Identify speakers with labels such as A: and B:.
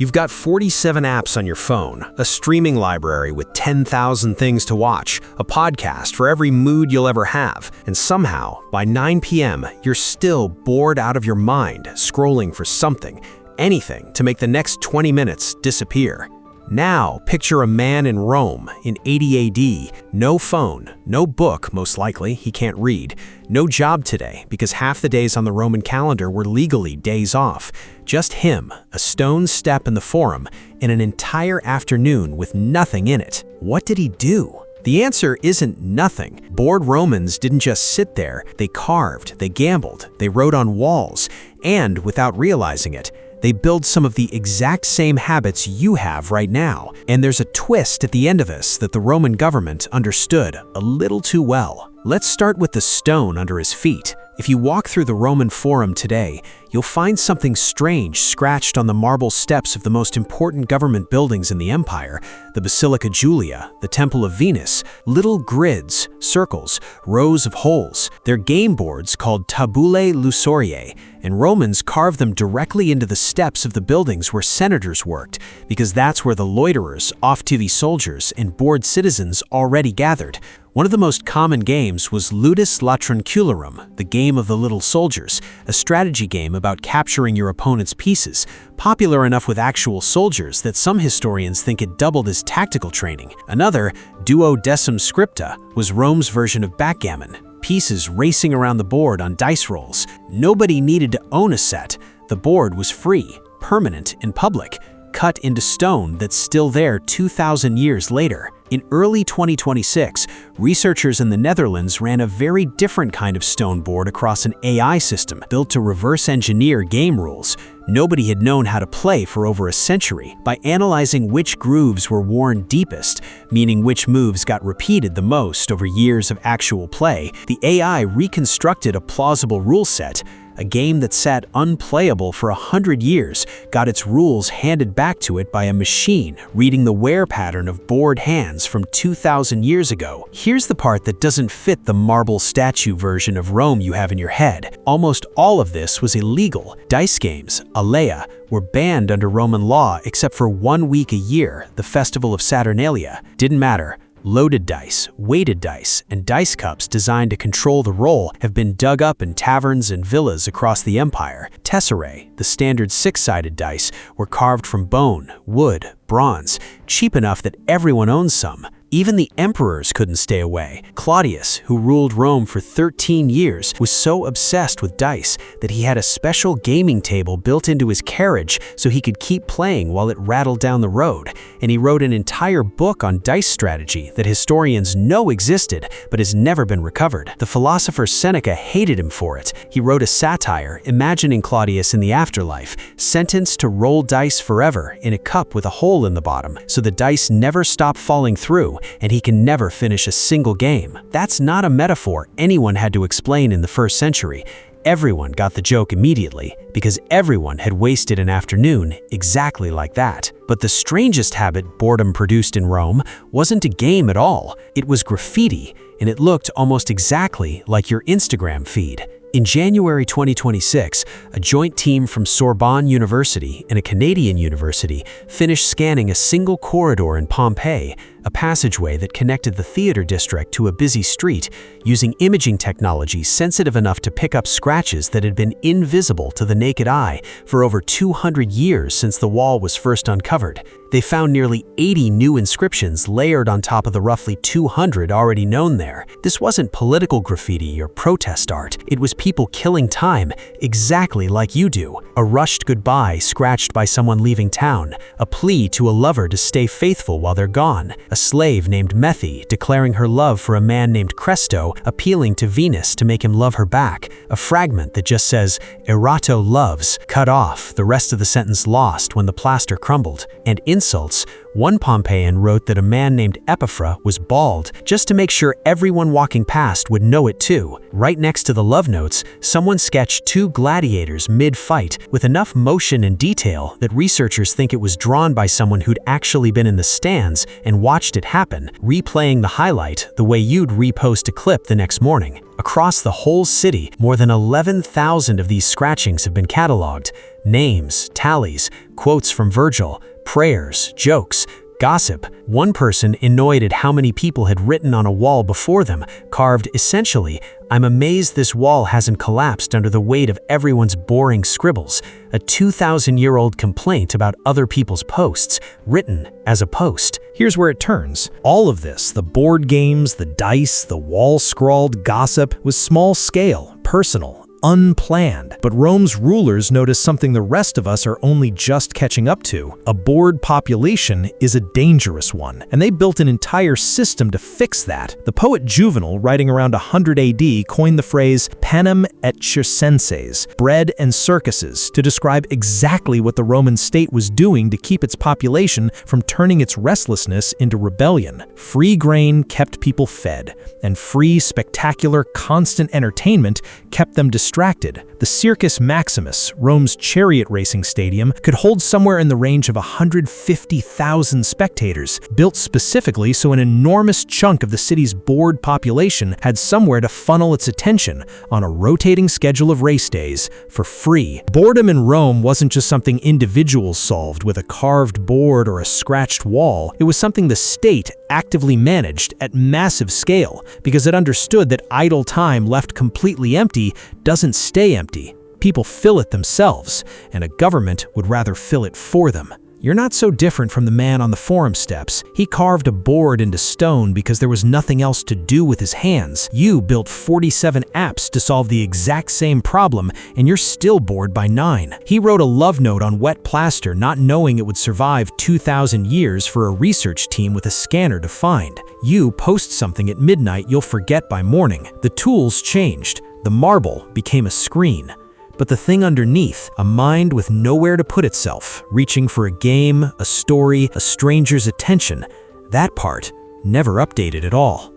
A: You've got 47 apps on your phone, a streaming library with 10,000 things to watch, a podcast for every mood you'll ever have, and somehow, by 9 p.m., you're still bored out of your mind, scrolling for something, anything to make the next 20 minutes disappear. Now, picture a man in Rome in 80 AD, no phone, no book, most likely, he can't read, no job today because half the days on the Roman calendar were legally days off, just him, a stone's step in the Forum, and an entire afternoon with nothing in it. What did he do? The answer isn't nothing. Bored Romans didn't just sit there, they carved, they gambled, they wrote on walls, and without realizing it, they build some of the exact same habits you have right now. And there's a twist at the end of this that the Roman government understood a little too well. Let's start with the stone under his feet. If you walk through the Roman Forum today, you'll find something strange scratched on the marble steps of the most important government buildings in the empire, the Basilica Julia, the Temple of Venus, little grids, circles, rows of holes. They're game boards called tabulae lusoriae, and Romans carved them directly into the steps of the buildings where senators worked, because that's where the loiterers, off-duty soldiers, and bored citizens already gathered. One of the most common games was Ludus Latroncularum, the game of the little soldiers, a strategy game about capturing your opponent's pieces, popular enough with actual soldiers that some historians think it doubled as tactical training. Another, Duodecim Scripta, was Rome's version of backgammon, pieces racing around the board on dice rolls. Nobody needed to own a set. The board was free, permanent, and public, cut into stone that's still there 2,000 years later. In early 2026, researchers in the Netherlands ran a very different kind of stone board across an AI system built to reverse engineer game rules nobody had known how to play for over a century. By analyzing which grooves were worn deepest, meaning which moves got repeated the most over years of actual play, the AI reconstructed a plausible rule set. A game that sat unplayable for 100 years got its rules handed back to it by a machine reading the wear pattern of bored hands from 2,000 years ago. Here's the part that doesn't fit the marble statue version of Rome you have in your head. Almost all of this was illegal. Dice games, alea, were banned under Roman law except for 1 week a year, the festival of Saturnalia. Didn't matter. Loaded dice, weighted dice, and dice cups designed to control the roll have been dug up in taverns and villas across the empire. Tesserae, the standard 6-sided dice, were carved from bone, wood, bronze, cheap enough that everyone owns some. Even the emperors couldn't stay away. Claudius, who ruled Rome for 13 years, was so obsessed with dice that he had a special gaming table built into his carriage so he could keep playing while it rattled down the road. And he wrote an entire book on dice strategy that historians know existed but has never been recovered. The philosopher Seneca hated him for it. He wrote a satire imagining Claudius in the afterlife, sentenced to roll dice forever in a cup with a hole in the bottom, so the dice never stop falling through and he can never finish a single game. That's not a metaphor anyone had to explain in the 1st century. Everyone got the joke immediately because everyone had wasted an afternoon exactly like that. But the strangest habit boredom produced in Rome wasn't a game at all. It was graffiti, and it looked almost exactly like your Instagram feed. In January 2026, a joint team from Sorbonne University and a Canadian university finished scanning a single corridor in Pompeii, a passageway that connected the theater district to a busy street, using imaging technology sensitive enough to pick up scratches that had been invisible to the naked eye for over 200 years since the wall was first uncovered. They found nearly 80 new inscriptions layered on top of the roughly 200 already known there. This wasn't political graffiti or protest art. It was people killing time, exactly like you do. A rushed goodbye scratched by someone leaving town, a plea to a lover to stay faithful while they're gone, a slave named Methe declaring her love for a man named Cresto, appealing to Venus to make him love her back, a fragment that just says, "Erato loves," cut off, the rest of the sentence lost when the plaster crumbled, and insults. One Pompeian wrote that a man named Epiphra was bald, just to make sure everyone walking past would know it too. Right next to the love notes, someone sketched 2 gladiators mid-fight with enough motion and detail that researchers think it was drawn by someone who'd actually been in the stands and watched it happen, replaying the highlight the way you'd repost a clip the next morning. Across the whole city, more than 11,000 of these scratchings have been cataloged. Names, tallies, quotes from Virgil, prayers, jokes, gossip. One person, annoyed at how many people had written on a wall before them, carved essentially, "I'm amazed this wall hasn't collapsed under the weight of everyone's boring scribbles," a 2,000-year-old complaint about other people's posts, written as a post.
B: Here's where it turns. All of this, the board games, the dice, the wall-scrawled gossip, was small-scale, personal, unplanned. But Rome's rulers noticed something the rest of us are only just catching up to. A bored population is a dangerous one, and they built an entire system to fix that. The poet Juvenal, writing around 100 AD, coined the phrase panem et circenses, bread and circuses, to describe exactly what the Roman state was doing to keep its population from turning its restlessness into rebellion. Free grain kept people fed, and free, spectacular, constant entertainment kept them distracted. The Circus Maximus, Rome's chariot racing stadium, could hold somewhere in the range of 150,000 spectators, built specifically so an enormous chunk of the city's bored population had somewhere to funnel its attention on a rotating schedule of race days for free. Boredom in Rome wasn't just something individuals solved with a carved board or a scratched wall. It was something the state actively managed at massive scale, because it understood that idle time left completely empty doesn't stay empty. People fill it themselves, and a government would rather fill it for them. You're not so different from the man on the forum steps. He carved a board into stone because there was nothing else to do with his hands. You built 47 apps to solve the exact same problem, and you're still bored by 9. He wrote a love note on wet plaster, not knowing it would survive 2,000 years for a research team with a scanner to find. You post something at midnight you'll forget by morning. The tools changed. The marble became a screen. But the thing underneath, a mind with nowhere to put itself, reaching for a game, a story, a stranger's attention, that part never updated at all.